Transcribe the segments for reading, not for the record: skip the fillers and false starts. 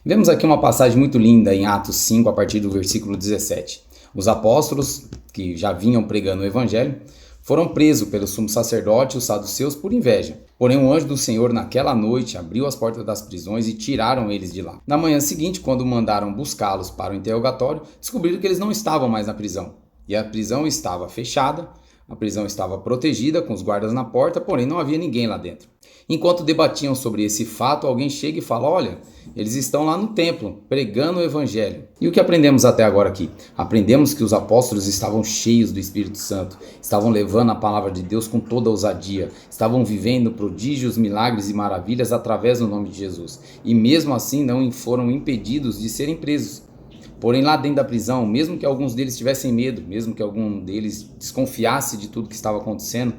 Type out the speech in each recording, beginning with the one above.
Vemos aqui uma passagem muito linda em Atos 5, a partir do versículo 17. Os apóstolos, que já vinham pregando o evangelho, foram presos pelo sumo sacerdote e os saduceus por inveja. Porém, o anjo do Senhor, naquela noite, abriu as portas das prisões e tiraram eles de lá. Na manhã seguinte, quando mandaram buscá-los para o interrogatório, descobriram que eles não estavam mais na prisão. E a prisão estava fechada, a prisão estava protegida, com os guardas na porta, porém não havia ninguém lá dentro. Enquanto debatiam sobre esse fato, alguém chega e fala: olha, eles estão lá no templo, pregando o evangelho. E o que aprendemos até agora aqui? Aprendemos que os apóstolos estavam cheios do Espírito Santo, estavam levando a palavra de Deus com toda ousadia, estavam vivendo prodígios, milagres e maravilhas através do nome de Jesus. E mesmo assim não foram impedidos de serem presos. Porém, lá dentro da prisão, mesmo que alguns deles tivessem medo, mesmo que algum deles desconfiasse de tudo que estava acontecendo,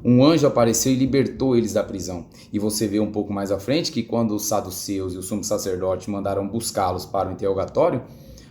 um anjo apareceu e libertou eles da prisão. E você vê um pouco mais à frente que quando os saduceus e o sumo sacerdote mandaram buscá-los para o interrogatório,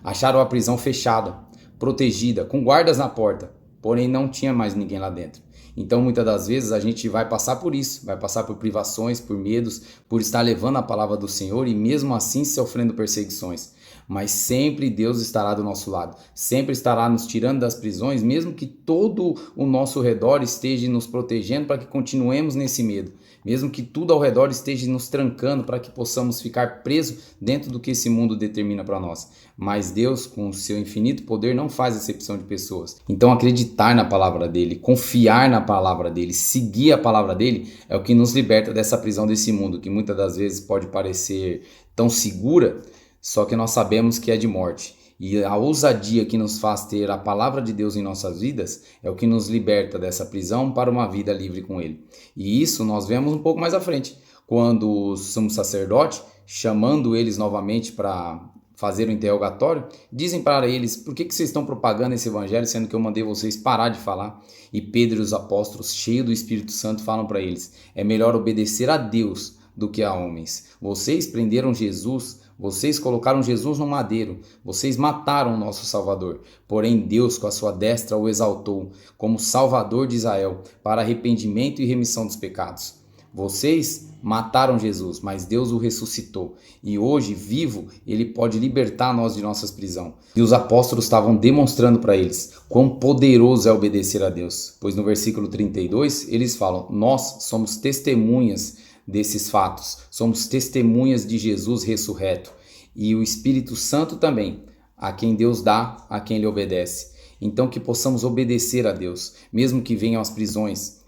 acharam a prisão fechada, protegida, com guardas na porta, porém não tinha mais ninguém lá dentro. Então, muitas das vezes, a gente vai passar por isso, vai passar por privações, por medos, por estar levando a palavra do Senhor e mesmo assim sofrendo perseguições. Mas sempre Deus estará do nosso lado, sempre estará nos tirando das prisões, mesmo que todo o nosso redor esteja nos protegendo para que continuemos nesse medo, mesmo que tudo ao redor esteja nos trancando para que possamos ficar presos dentro do que esse mundo determina para nós. Mas Deus, com o seu infinito poder, não faz acepção de pessoas. Então acreditar na palavra dele, confiar na palavra dele, seguir a palavra dele é o que nos liberta dessa prisão desse mundo, que muitas das vezes pode parecer tão segura, só que nós sabemos que é de morte. E a ousadia que nos faz ter a palavra de Deus em nossas vidas é o que nos liberta dessa prisão para uma vida livre com Ele. E isso nós vemos um pouco mais à frente, quando o sumo sacerdote, chamando eles novamente para fazer o interrogatório, dizem para eles: por que vocês estão propagando esse evangelho, sendo que eu mandei vocês parar de falar? E Pedro e os apóstolos, cheios do Espírito Santo, falam para eles: é melhor obedecer a Deus do que a homens. Vocês prenderam Jesus, vocês colocaram Jesus no madeiro, vocês mataram o nosso Salvador. Porém Deus com a sua destra o exaltou como Salvador de Israel para arrependimento e remissão dos pecados. Vocês mataram Jesus, mas Deus o ressuscitou. E hoje, vivo, Ele pode libertar nós de nossas prisões. E os apóstolos estavam demonstrando para eles quão poderoso é obedecer a Deus. Pois no versículo 32, eles falam: nós somos testemunhas desses fatos, somos testemunhas de Jesus ressurreto, e o Espírito Santo também, a quem Deus dá, a quem Ele obedece. Então que possamos obedecer a Deus, mesmo que venham as prisões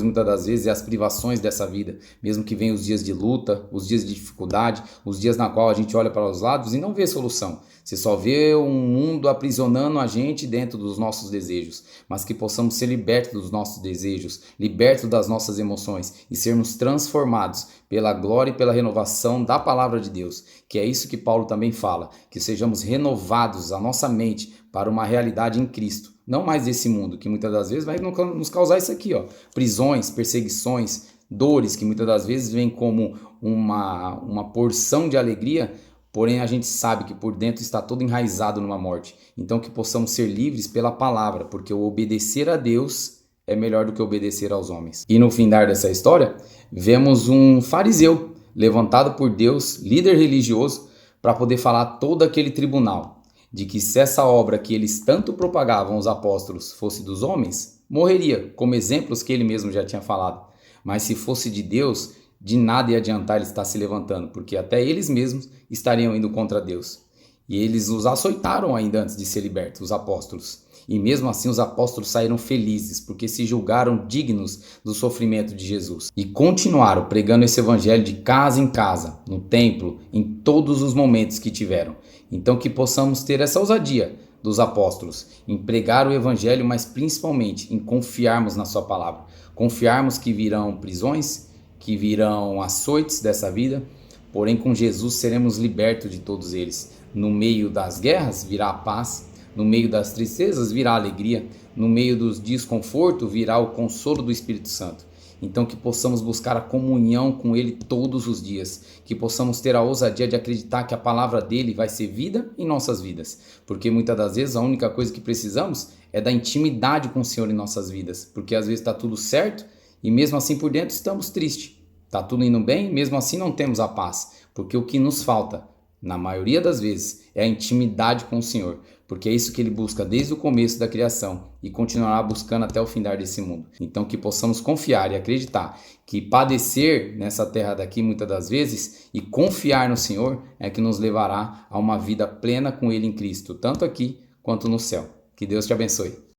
muitas das vezes é as privações dessa vida, mesmo que venham os dias de luta, os dias de dificuldade, os dias na qual a gente olha para os lados e não vê solução. Você só vê um mundo aprisionando a gente dentro dos nossos desejos, mas que possamos ser libertos dos nossos desejos, libertos das nossas emoções e sermos transformados pela glória e pela renovação da palavra de Deus, que é isso que Paulo também fala, que sejamos renovados a nossa mente para uma realidade em Cristo. Não mais desse mundo, que muitas das vezes vai nos causar isso aqui, ó, prisões, perseguições, dores, que muitas das vezes vêm como uma porção de alegria, porém a gente sabe que por dentro está todo enraizado numa morte. Então que possamos ser livres pela palavra, porque o obedecer a Deus é melhor do que obedecer aos homens. E no findar dessa história, vemos um fariseu levantado por Deus, líder religioso, para poder falar a todo aquele tribunal de que se essa obra que eles tanto propagavam, os apóstolos, fosse dos homens, morreria, como exemplos que ele mesmo já tinha falado. Mas se fosse de Deus, de nada ia adiantar ele estar se levantando, porque até eles mesmos estariam indo contra Deus. E eles os açoitaram ainda antes de ser libertos, os apóstolos. E mesmo assim os apóstolos saíram felizes, porque se julgaram dignos do sofrimento de Jesus. E continuaram pregando esse evangelho de casa em casa, no templo, em todos os momentos que tiveram. Então que possamos ter essa ousadia dos apóstolos, em pregar o evangelho, mas principalmente em confiarmos na sua palavra. Confiarmos que virão prisões, que virão açoites dessa vida, porém com Jesus seremos libertos de todos eles. No meio das guerras virá a paz, no meio das tristezas virá a alegria, no meio dos desconfortos virá o consolo do Espírito Santo. Então que possamos buscar a comunhão com Ele todos os dias, que possamos ter a ousadia de acreditar que a palavra dele vai ser vida em nossas vidas, porque muitas das vezes a única coisa que precisamos é da intimidade com o Senhor em nossas vidas, porque às vezes está tudo certo e mesmo assim por dentro estamos tristes, está tudo indo bem e mesmo assim não temos a paz, porque o que nos falta na maioria das vezes, é a intimidade com o Senhor, porque é isso que ele busca desde o começo da criação e continuará buscando até o findar desse mundo. Então que possamos confiar e acreditar que padecer nessa terra daqui muitas das vezes e confiar no Senhor é que nos levará a uma vida plena com ele em Cristo, tanto aqui quanto no céu. Que Deus te abençoe.